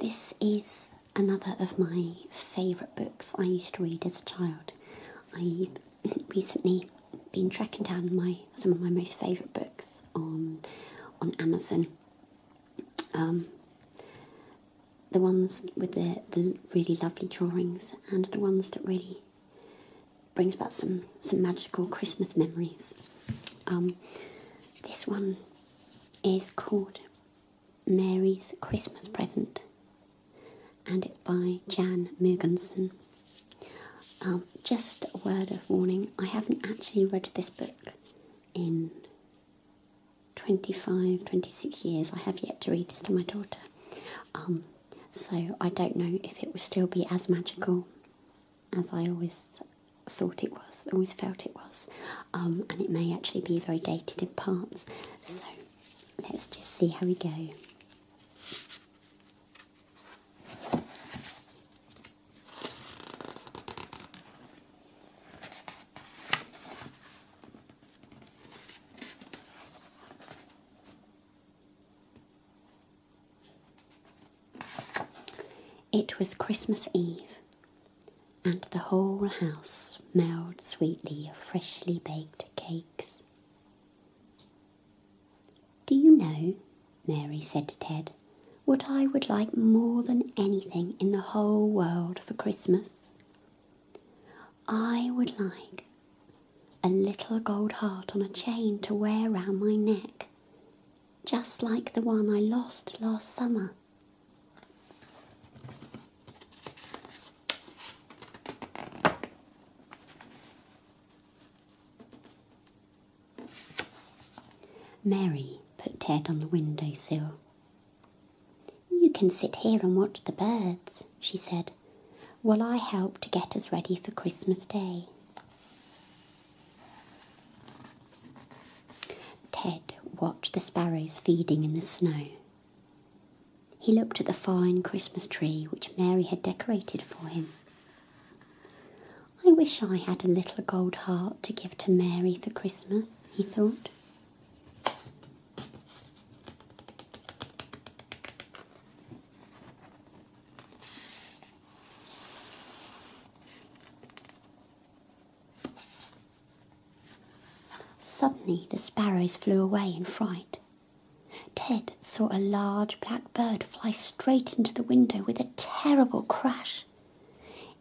This is another of my favourite books I used to read as a child. I've recently been tracking down some of my most favourite books on Amazon. The ones with the really lovely drawings and the ones that really brings back some magical Christmas memories. This one is called Mary's Christmas Present, and it's by Jan Mugensen. Just a word of warning, I haven't actually read this book in 26 years. I have yet to read this to my daughter. So I don't know if it will still be as magical as I always thought it was, always felt it was. And it may actually be very dated in parts. So let's just see how we go. It was Christmas Eve, and the whole house smelled sweetly of freshly baked cakes. "Do you know," Mary said to Ted, "what I would like more than anything in the whole world for Christmas? I would like a little gold heart on a chain to wear round my neck, just like the one I lost last summer." Mary put Ted on the windowsill. "You can sit here and watch the birds," she said, "while I help to get us ready for Christmas Day." Ted watched the sparrows feeding in the snow. He looked at the fine Christmas tree which Mary had decorated for him. "I wish I had a little gold heart to give to Mary for Christmas," he thought. Suddenly the sparrows flew away in fright. Ted saw a large black bird fly straight into the window with a terrible crash.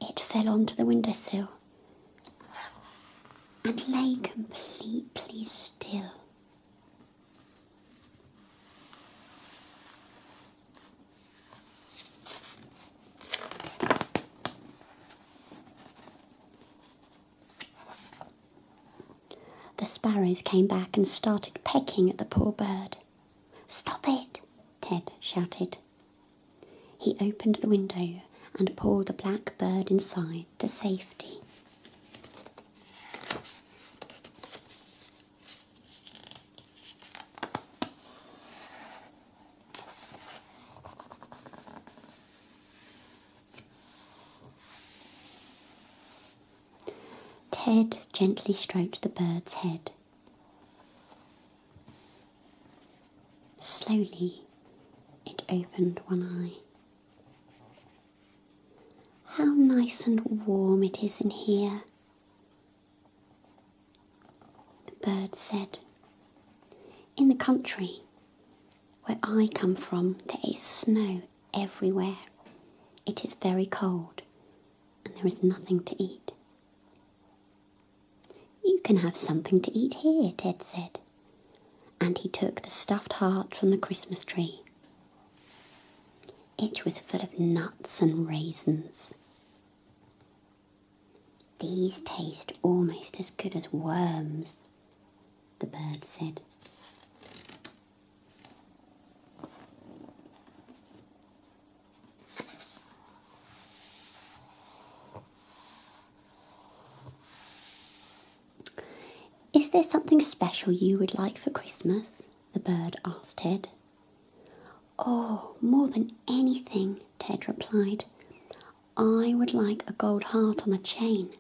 It fell onto the windowsill and lay completely still. The sparrows came back and started pecking at the poor bird. "Stop it!" Ted shouted. He opened the window and pulled the black bird inside to safety. Ted gently stroked the bird's head. Slowly, it opened one eye. "How nice and warm it is in here," the bird said. "In the country where I come from, there is snow everywhere. It is very cold, and there is nothing to eat." "You can have something to eat here," Ted said, and he took the stuffed heart from the Christmas tree. It was full of nuts and raisins. "These taste almost as good as worms," the bird said. "Is there something special you would like for Christmas?" the bird asked Ted. "Oh, more than anything," Ted replied. "I would like a gold heart on a chain."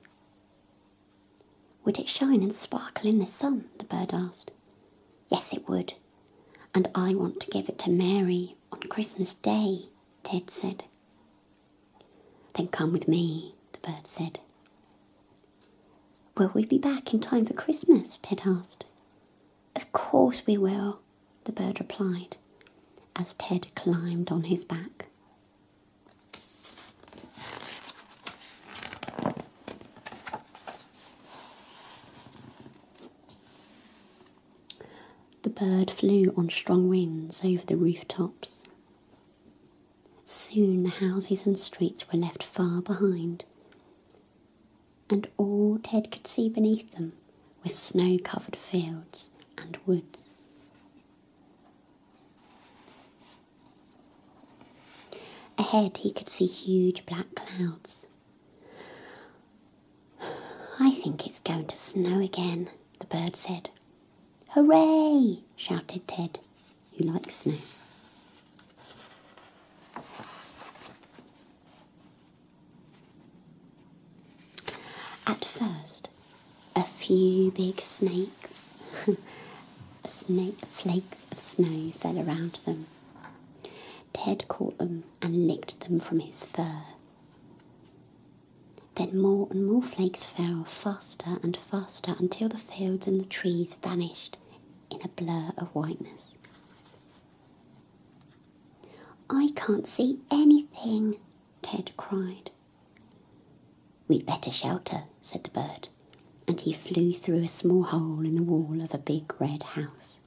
"Would it shine and sparkle in the sun?" the bird asked. "Yes, it would, and I want to give it to Mary on Christmas Day," Ted said. Then come with me, the bird said. Will we be back in time for Christmas? Ted asked. Of course we will, the bird replied, as Ted climbed on his back. The bird flew on strong winds over the rooftops. Soon the houses and streets were left far behind, and all Ted could see beneath them were snow-covered fields and woods. Ahead he could see huge black clouds. I think it's going to snow again, the bird said. Hooray! Shouted Ted, who likes snow. At first, a few big flakes of snow fell around them. Ted caught them and licked them from his fur. Then more and more flakes fell, faster and faster, until the fields and the trees vanished in a blur of whiteness. I can't see anything, Ted cried. We'd better shelter, said the bird, and he flew through a small hole in the wall of a big red house.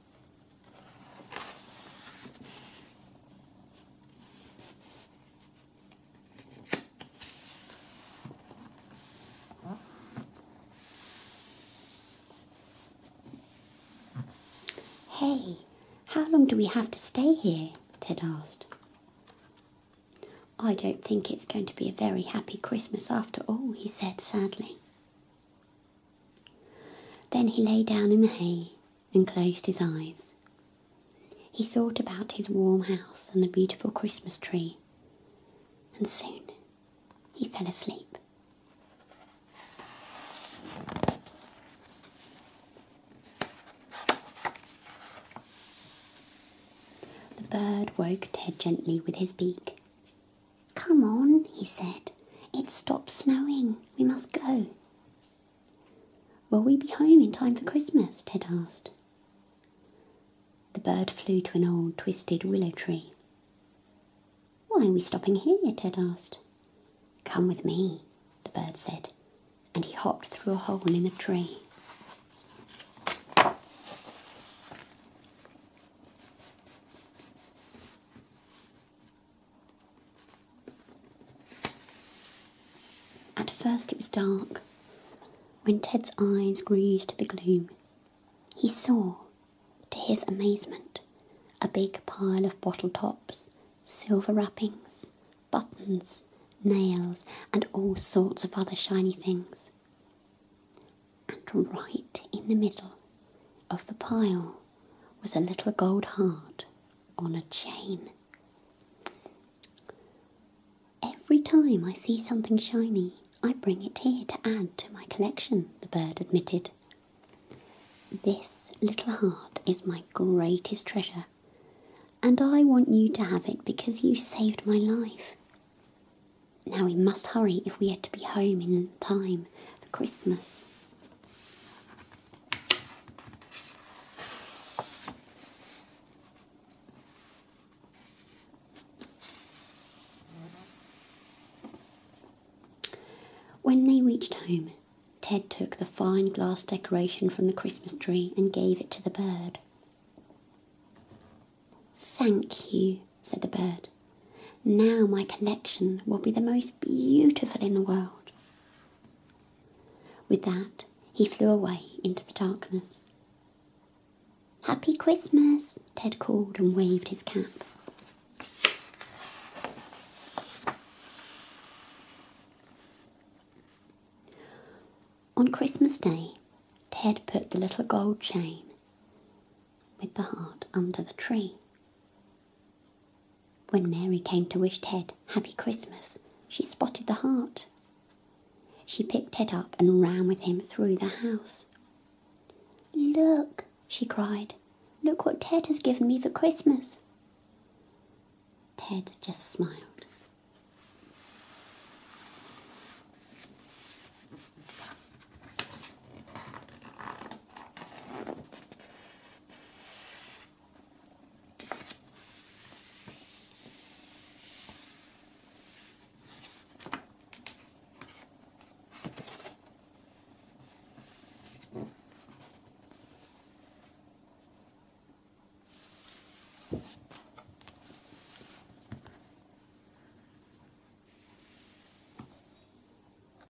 Hey, how long do we have to stay here? Ted asked. I don't think it's going to be a very happy Christmas after all, he said sadly. Then he lay down in the hay and closed his eyes. He thought about his warm house and the beautiful Christmas tree, and soon he fell asleep. The bird woke Ted gently with his beak. Come on, he said. It stopped snowing. We must go. Will we be home in time for Christmas? Ted asked. The bird flew to an old twisted willow tree. Why are we stopping here? Ted asked. Come with me, the bird said, and he hopped through a hole in the tree. At first it was dark. When Ted's eyes grew used to the gloom, he saw, to his amazement, a big pile of bottle tops, silver wrappings, buttons, nails, and all sorts of other shiny things. And right in the middle of the pile was a little gold heart on a chain. Every time I see something shiny, I bring it here to add to my collection, the bird admitted. This little heart is my greatest treasure, and I want you to have it because you saved my life. Now we must hurry if we are to be home in time for Christmas. When they reached home, Ted took the fine glass decoration from the Christmas tree and gave it to the bird. Thank you, said the bird. Now my collection will be the most beautiful in the world. With that, he flew away into the darkness. Happy Christmas, Ted called and waved his cap. On Christmas Day, Ted put the little gold chain with the heart under the tree. When Mary came to wish Ted Happy Christmas, she spotted the heart. She picked Ted up and ran with him through the house. Look, she cried. Look what Ted has given me for Christmas. Ted just smiled.